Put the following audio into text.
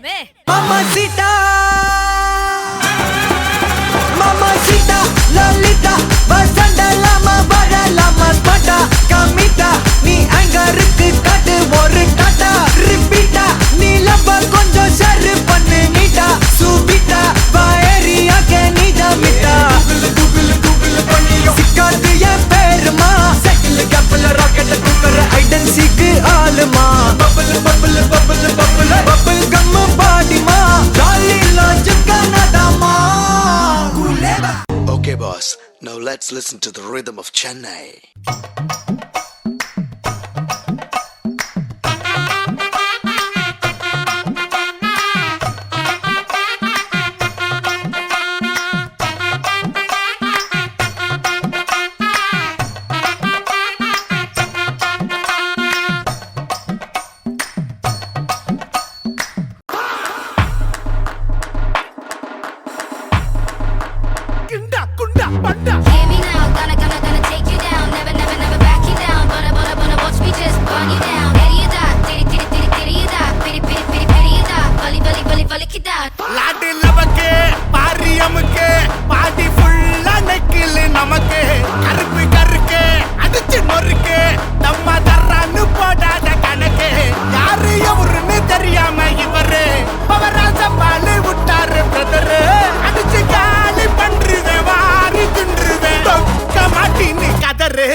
Mamacita, mamacita, Lolita, vasanda lama vara lama spata, kamita, ni angarukku kaadu oru tata, repeata, ni lava konjam share pannu neeta, subita, va area ke needa mita, google panniyo, sikkaadu en peruma, settle gapla rocket cooker, hide and seek alma, bubble gum body ma, jolly launch Canada ma, Kuleba. Okay boss, now let's listen to the rhythm of Chennai. Hear me now, gonna take you down. Never back you down. Gonna watch me just burn you down. Teriyada, teriyada, vali kida. Laddu லவக்கே பாரியமுக்கே பாடி ஃபுல்லா நெக்கிலு நமக்கு கருப்பு கருக்கே அடிச்சு நொறுக்கே நம்ம தர்றான்னு போடாத கணக்கு யாரு எவருன்னு தெரியாம இவரு பவராச பாலு விட்டாரு பிரதரு அடிச்சு காலி பண்றதே வாரி தின்றுவே தொக்க மாட்டின்னு கதரு